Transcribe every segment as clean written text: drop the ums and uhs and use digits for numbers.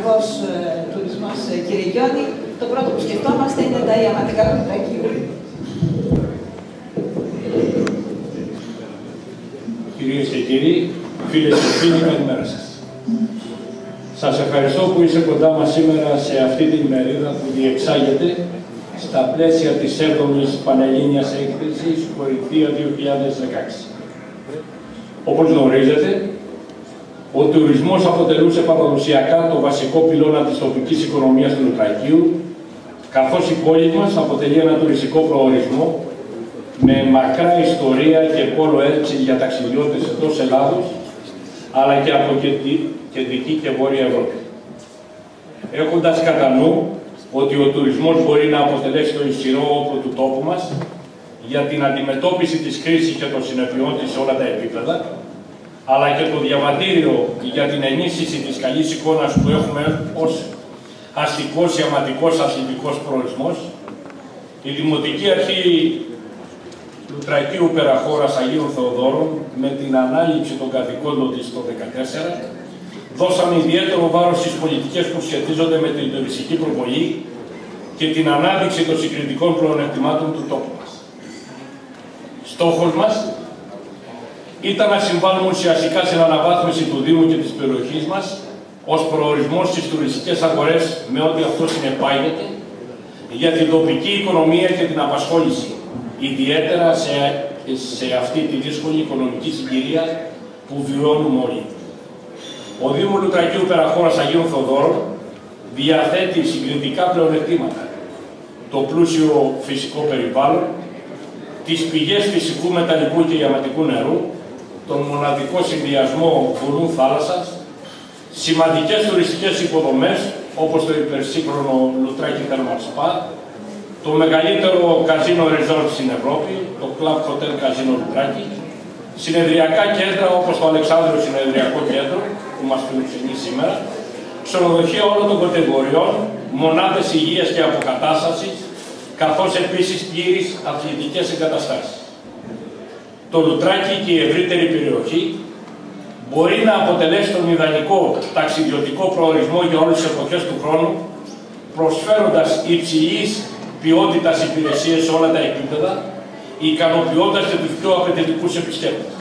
ποιοτικός τουρισμός, κύριε Γιώργη, το πρώτο που σκεφτόμαστε είναι τα ιαματικά του Λουτρακίου. Κυρίες και κύριοι, φίλες και φίλοι, καλημέρα σας. Σας ευχαριστώ που είστε κοντά μας σήμερα σε αυτή την ημερίδα που διεξάγεται στα πλαίσια της 7ης Πανελλήνιας Έκθεσης Κορινθία 2016. Όπως γνωρίζετε, ο τουρισμός αποτελούσε παραδοσιακά το βασικό πυλώνα της τοπικής οικονομίας του Λουτρακίου, καθώς η πόλη μας αποτελεί ένα τουριστικό προορισμό με μακρά ιστορία και πόλο έλξη για ταξιδιώτες εντός Ελλάδος, αλλά και από κεντρική και βόρεια Ευρώπη. Έχοντας κατά νου ότι ο τουρισμός μπορεί να αποτελέσει το ισχυρό όπλο του τόπου μας για την αντιμετώπιση της κρίσης και των συνεπειών της σε όλα τα επίπεδα, αλλά και το διαβατήριο για την ενίσχυση της καλής εικόνας που έχουμε ως αστικός, ιαματικός, αθλητικός προορισμός, η Δημοτική Αρχή Λουτρακίου Περαχώρας Αγίων Θεοδόρων, με την ανάληψη των καθηκόντων της το 2014, δώσαμε ιδιαίτερο βάρος στις πολιτικές που σχετίζονται με την τουριστική προβολή και την ανάδειξη των συγκριτικών πλεονεκτημάτων του τόπου μας. Στόχος μας ήταν να συμβάλλουμε ουσιαστικά στην αναβάθμιση του Δήμου και της περιοχής μας ως προορισμός στις τουριστικές αγορές με ό,τι αυτό συνεπάγεται για την τοπική οικονομία και την απασχόληση, ιδιαίτερα σε αυτή τη δύσκολη οικονομική συγκυρία που βιώνουμε όλοι. Ο Δήμος Λουτρακίου Περαχώρας Αγίων Θεοδόρων διαθέτει συγκριτικά πλεονεκτήματα: το πλούσιο φυσικό περιβάλλον, τις πηγές φυσικού μεταλλικού και ιαματικού νερού, τον μοναδικό συνδυασμό βορρού-θάλασσας, σημαντικές τουριστικές υποδομές όπως το υπερσύγχρονο Λουτράκι Thermal Spa, το μεγαλύτερο καζίνο resort στην Ευρώπη, το Club Hotel Casino Λουτράκι, συνεδριακά κέντρα όπως το Αλεξάνδριο Συνεδριακό Κέντρο που μας φιλοξενεί σήμερα, ξενοδοχεία όλων των κατηγοριών, μονάδες υγείας και αποκατάστασης, καθώς επίσης πλήρεις αθλητικές εγκαταστάσεις. Το Λουτράκι και η ευρύτερη περιοχή μπορεί να αποτελέσει τον ιδανικό ταξιδιωτικό προορισμό για όλες τις εποχές του χρόνου, προσφέροντας υψηλής ποιότητας υπηρεσίες σε όλα τα επίπεδα, ικανοποιώντας και τους πιο απαιτητικούς επισκέπτες.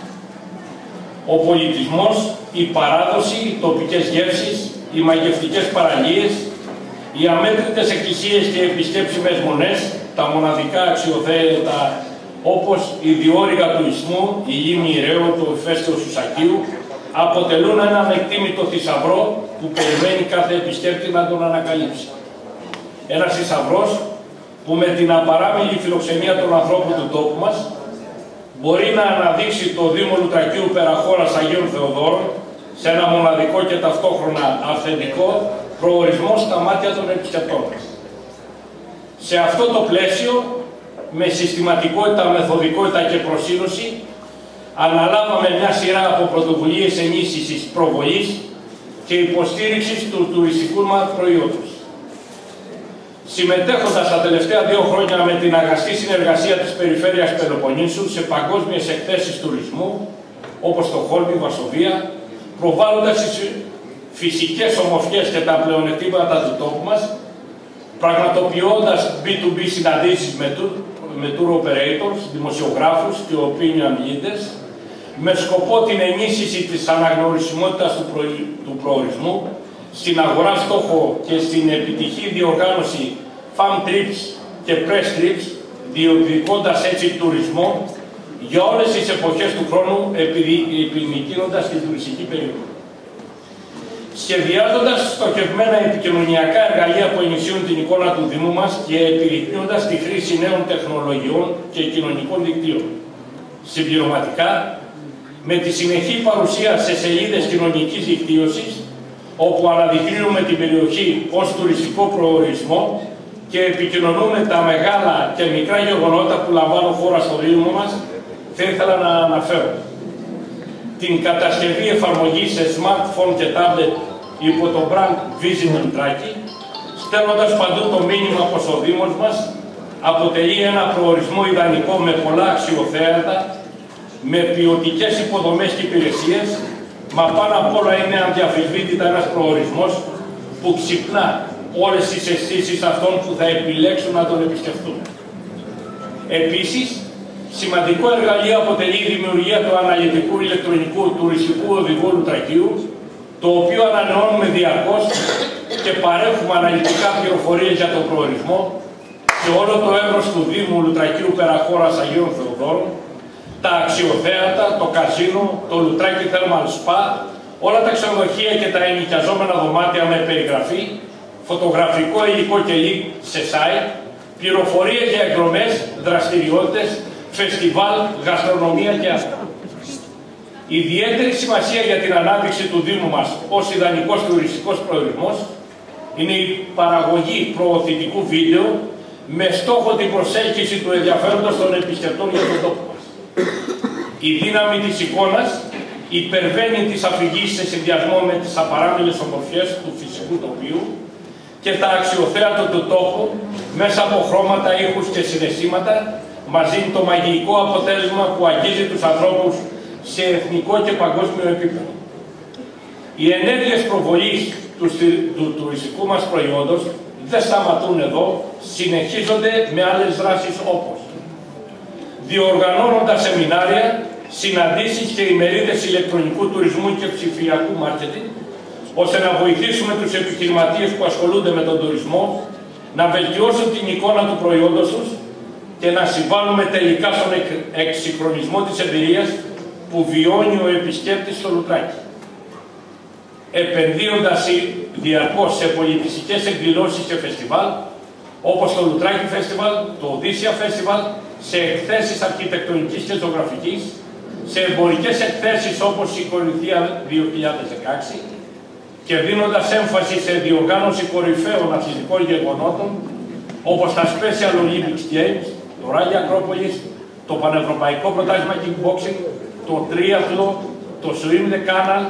Ο πολιτισμός, η παράδοση, οι τοπικές γεύσεις, οι μαγευτικές παραλίες, οι αμέτρητες εκκλησίες και επισκέψιμες μονές, τα μοναδικά αξιοθέατα όπως η διόρυγα του Ισμού, η λίμνη Ηρέου, το ηφαίστειο Σουσακίου, αποτελούν ένα ανεκτήμητο θησαυρό που περιμένει κάθε επισκέπτη να τον ανακαλύψει. Ένας θησαυρός που με την απαράμιλη φιλοξενία των ανθρώπων του τόπου μας μπορεί να αναδείξει το Δήμο Λουτρακίου Περαχώρας Αγίων Θεοδόρων σε ένα μοναδικό και ταυτόχρονα αυθεντικό προορισμό στα μάτια των επισκεπτών μας. Σε αυτό το πλαίσιο, με συστηματικότητα, μεθοδικότητα και προσήλωση, αναλάβαμε μια σειρά από πρωτοβουλίες ενίσχυσης προβολής και υποστήριξης του τουριστικού μας προϊόντος. Συμμετέχοντας τα τελευταία 2 χρόνια με την αγαστή συνεργασία της Περιφέρειας Πελοποννήσου σε παγκόσμιες εκθέσεις τουρισμού, όπως το Χόλμη, Βαρσοβία, προβάλλοντας τις φυσικές ομορφιές και τα πλεονεκτήματα του τόπου μας, πραγματοποιώντας B2B συναντήσεις με tour operators, δημοσιογράφους και opinion leaders, με σκοπό την ενίσχυση της αναγνωρισιμότητας του προορισμού, στην αγορά στόχο και στην επιτυχή διοργάνωση fan trips και press trips, διεκδικώντας έτσι τουρισμό για όλες τις εποχές του χρόνου, επιμικρύνοντας την τουριστική περίοδο. Σχεδιάζοντας στοχευμένα επικοινωνιακά εργαλεία που ενισχύουν την εικόνα του Δήμου μας και επιδεικνύοντας τη χρήση νέων τεχνολογιών και κοινωνικών δικτύων. Συμπληρωματικά, με τη συνεχή παρουσία σε σελίδες κοινωνικής δικτύωσης, όπου αναδεικνύουμε την περιοχή ως τουριστικό προορισμό και επικοινωνούμε τα μεγάλα και μικρά γεγονότα που λαμβάνουν χώρα στο Δήμο μας, θα ήθελα να αναφέρω την κατασκευή εφαρμογής σε smartphone και tablet υπό το brand Visit Λουτράκι, στέλνοντας παντού το μήνυμα πως ο Δήμος μας αποτελεί ένα προορισμό ιδανικό με πολλά αξιοθέατα, με ποιοτικές υποδομές και υπηρεσίες, μα πάνω απ' όλα είναι αδιαφυσβήτητα ένας προορισμός που ξυπνά όλες τις αισθήσεις αυτών που θα επιλέξουν να τον επισκεφτούν. Επίσης, σημαντικό εργαλείο αποτελεί η δημιουργία του αναλυτικού ηλεκτρονικού τουριστικού οδηγού Λουτρακίου, το οποίο ανανεώνουμε διαρκώς και παρέχουμε αναλυτικά πληροφορίες για τον προορισμό σε όλο το εύρος του Δήμου Λουτρακίου Περαχώρας Αγίων Θεοδόρων, τα αξιοθέατα, το καζίνο, το Λουτράκι Thermal Spa, όλα τα ξενοδοχεία και τα ενοικιαζόμενα δωμάτια με περιγραφή, φωτογραφικό υλικό και link σε site, πληροφορίες για εκδρομές, δραστηριότητες, φεστιβάλ, γαστρονομία και αυτά. Ιδιαίτερη σημασία για την ανάπτυξη του Δήμου μας ως ιδανικός τουριστικός προορισμός είναι η παραγωγή προωθητικού βίντεο με στόχο την προσέλκυση του ενδιαφέροντος των επισκεπτών για τον τόπο μας. Η δύναμη της εικόνας υπερβαίνει τις αφηγήσεις σε συνδυασμό με τις απαράμιλες ομορφιές του φυσικού τοπίου και τα αξιοθέατα του τόπου μέσα από χρώματα, ήχους και συναισθήματα, μαζί με το μαγικό αποτέλεσμα που αγγίζει τους ανθρώπους σε εθνικό και παγκόσμιο επίπεδο. Οι ενέργειες προβολής του τουριστικού μας προϊόντος δεν σταματούν εδώ, συνεχίζονται με άλλες δράσεις όπως διοργανώνοντας σεμινάρια, συναντήσεις και ημερίδες ηλεκτρονικού τουρισμού και ψηφιακού μάρκετινγκ, ώστε να βοηθήσουμε τους επιχειρηματίες που ασχολούνται με τον τουρισμό να βελτιώσουν την εικόνα του προϊόντος τους και να συμβάλλουμε τελικά στον εξυγχρονισμό της εμπειρίας που βιώνει ο επισκέπτης στο Λουτράκι. Επενδύοντας διαρκώς σε πολιτιστικές εκδηλώσεις και φεστιβάλ, όπως το Λουτράκι Φεστιβάλ, το Οδύσσια Φεστιβάλ, σε εκθέσεις αρχιτεκτονικής και ζωγραφικής, σε εμπορικές εκθέσεις όπως η Κορινθία 2016 και δίνοντας έμφαση σε διοργάνωση κορυφαίων αθλητικών γεγονότων όπως τα Special Olympics Games, το Rally Acropolis, το Πανευρωπαϊκό Πρωτάθλημα Kickboxing, το Τρίαθλο, το Swim the Canal,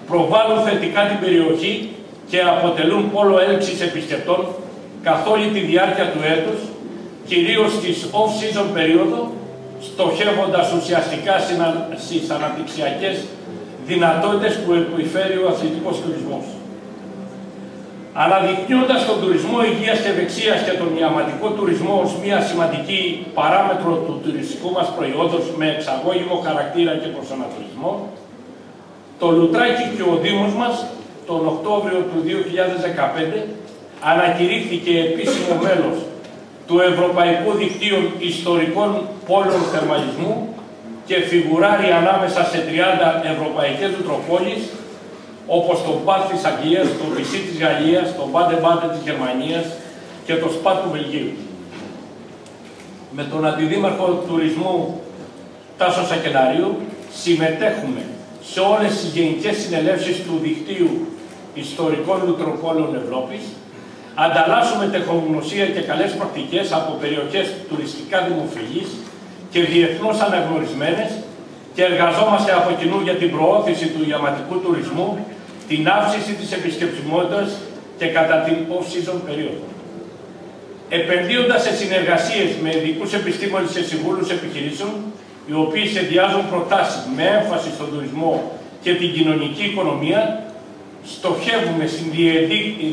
προβάλλουν θετικά την περιοχή και αποτελούν πόλο έλξης επισκεπτών καθ' όλη τη διάρκεια του έτους, κυρίως στις off-season περίοδο, στοχεύοντας ουσιαστικά στις αναπτυξιακές δυνατότητες που επιφέρει ο αθλητικός τουρισμός. Αναδεικνύοντας τον τουρισμό υγείας και ευεξίας και τον ιαματικό τουρισμό ως μια σημαντική παράμετρο του τουριστικού μας προϊόντος με εξαγώγημο χαρακτήρα και προσανατολισμό, το Λουτράκι και ο Δήμος μας τον Οκτώβριο του 2015 ανακηρύχθηκε επίσημο μέλος του Ευρωπαϊκού Δικτύου Ιστορικών Πόλεων Θερμαλισμού και φιγουράρει ανάμεσα σε 30 ευρωπαϊκές μητροπόλεις όπως το Bath της Αγγλίας, το Vichy της Γαλλίας, το Baden-Baden της Γερμανίας και το Spa του Βελγίου. Με τον Αντιδήμαρχο Τουρισμού Τάσο Σακελαρίου συμμετέχουμε σε όλες τις γενικές συνελεύσεις του Δικτύου Ιστορικών Μητροπόλεων Ευρώπης, ανταλλάσσουμε τεχνογνωσία και καλές πρακτικές από περιοχές τουριστικά δημοφιλείς και διεθνώς αναγνωρισμένες και εργαζόμαστε από κοινού για την προώθηση του ιαματικού τουρισμού, την αύξηση της επισκεψιμότητας και κατά την off-season περίοδο. Επενδύοντας σε συνεργασίες με ειδικούς επιστήμονες και συμβούλους επιχειρήσεων, οι οποίοι σχεδιάζουν προτάσεις με έμφαση στον τουρισμό και την κοινωνική οικονομία, στοχεύουμε στην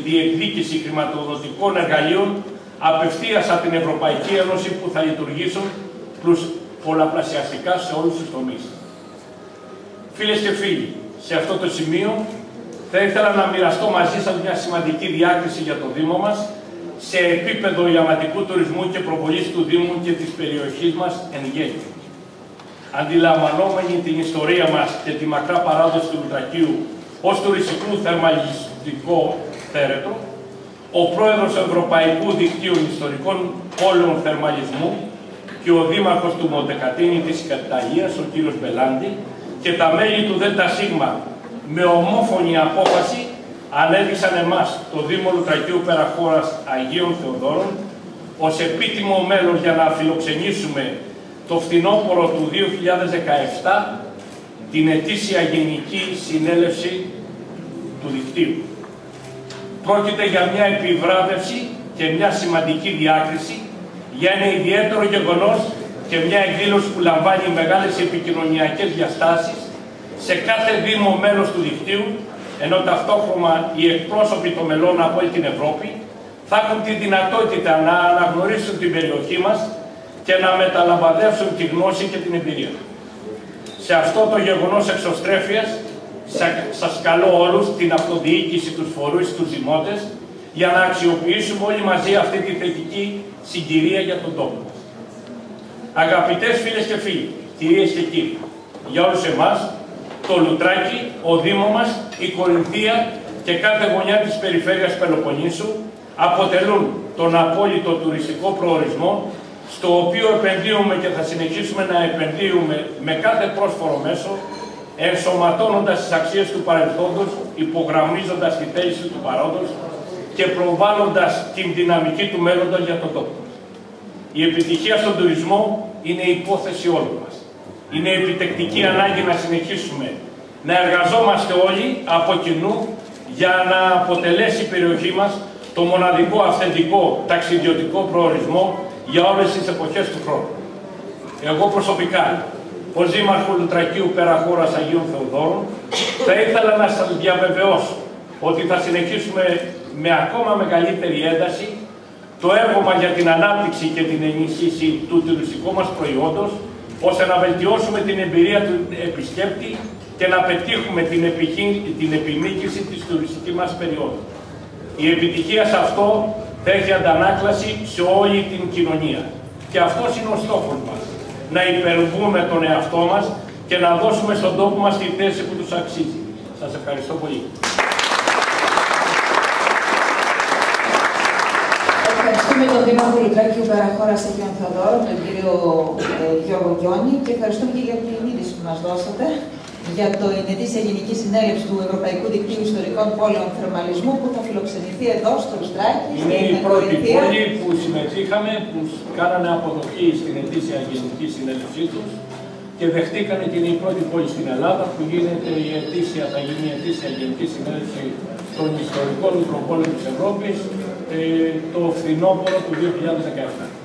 διεκδίκηση χρηματοδοτικών εργαλείων απευθείας από την Ευρωπαϊκή Ένωση που θα λειτουργήσουν πολλαπλασιαστικά σε όλους τους τομείς. Φίλες και φίλοι, σε αυτό το σημείο θα ήθελα να μοιραστώ μαζί σας μια σημαντική διάκριση για το Δήμο μας σε επίπεδο ιαματικού τουρισμού και προβολής του Δήμου και της περιοχής μας εν γέννη. Αντιλαμβανόμενοι την ιστορία μας και τη μακρά παράδοση του Λουτρακίου ως τουριστικού θερμαλιστικό θέρετρο, ο πρόεδρος του Ευρωπαϊκού Δικτύου Ιστορικών Πόλεων Θερμαλισμού και ο δήμαρχος του Μοντεκατίνη της Ιταλίας, ο κύριος Μπελάντη, και τα μέλη του ΔΣ με ομόφωνη απόφαση ανέδειξαν εμάς, το Δήμο Λουτρακίου Περαχώρας Αγίων Θεοδόρων, ως επίτιμο μέλος για να φιλοξενήσουμε το φθινόπωρο του 2017 την ετήσια Γενική Συνέλευση του Δικτύου. Πρόκειται για μια επιβράβευση και μια σημαντική διάκριση, για ένα ιδιαίτερο γεγονός και μια εκδήλωση που λαμβάνει μεγάλες επικοινωνιακές διαστάσεις σε κάθε Δήμο μέλος του Δικτύου, ενώ ταυτόχρονα οι εκπρόσωποι των μελών από όλη την Ευρώπη θα έχουν τη δυνατότητα να αναγνωρίσουν την περιοχή μας και να μεταλαμπαδεύσουν τη γνώση και την εμπειρία. Σε αυτό το γεγονός εξωστρέφειας, σας καλώ όλους, την αυτοδιοίκηση, τους φορείς, τους δημότες, για να αξιοποιήσουμε όλοι μαζί αυτή τη θετική συγκυρία για τον τόπο μας. Αγαπητές φίλες και φίλοι, κυρίες και κύριοι, για όλους εμάς, το Λουτράκι, ο Δήμο μας, η Κορινθία και κάθε γωνιά της περιφέρειας Πελοποννήσου αποτελούν τον απόλυτο τουριστικό προορισμό, στο οποίο επενδύουμε και θα συνεχίσουμε να επενδύουμε με κάθε πρόσφορο μέσο, ενσωματώνοντας τις αξίες του παρελθόντος, υπογραμμίζοντας τη θέληση του παρόντος και προβάλλοντας την δυναμική του μέλλοντος για τον τόπο μας. Η επιτυχία στον τουρισμό είναι η υπόθεση όλων μας. Είναι επιτεκτική ανάγκη να συνεχίσουμε να εργαζόμαστε όλοι από κοινού για να αποτελέσει η περιοχή μας το μοναδικό αυθεντικό ταξιδιωτικό προορισμό για όλες τις εποχές του χρόνου. Εγώ προσωπικά, ως Δήμαρχο Λουτρακίου Περαχώρας Αγίων Θεοδόρων, θα ήθελα να σας διαβεβαιώσω ότι θα συνεχίσουμε με ακόμα μεγαλύτερη ένταση το έργο μας για την ανάπτυξη και την ενίσχυση του τουριστικού μας προϊόντος, ώστε να βελτιώσουμε την εμπειρία του επισκέπτη και να πετύχουμε την επιμήκυση της τουριστικής μας περίοδου. Η επιτυχία σε αυτό θα έχει αντανάκλαση σε όλη την κοινωνία. Και αυτός είναι ο στόχος μας. Να υπερβούμε τον εαυτό μας και να δώσουμε στον τόπο μας τη θέση που τους αξίζει. Σας ευχαριστώ πολύ. Ευχαριστούμε τον Δήμαρχο Λουτρακίου Περαχώρας Αγίων Θεοδόρων, τον κύριο Γιώργο Γιώνη, και ευχαριστούμε και για την είδηση που μας δώσατε για την ετήσια Γενική Συνέλευση του Ευρωπαϊκού Δικτύου Ιστορικών Πόλεων Θερμαλισμού που θα φιλοξενηθεί εδώ στο Λουτράκι. Είναι η πρώτη πόλη που συμμετείχαμε, που κάνανε αποδοχή στην ετήσια Γενική Συνέλευσή τους και δεχτήκανε και είναι η πρώτη πόλη στην Ελλάδα που θα γίνει η ετήσια Γενική Συνέλευση των Ιστορικών Μικροπόλεων της Ευρώπης το φθινόπωρο του 2017.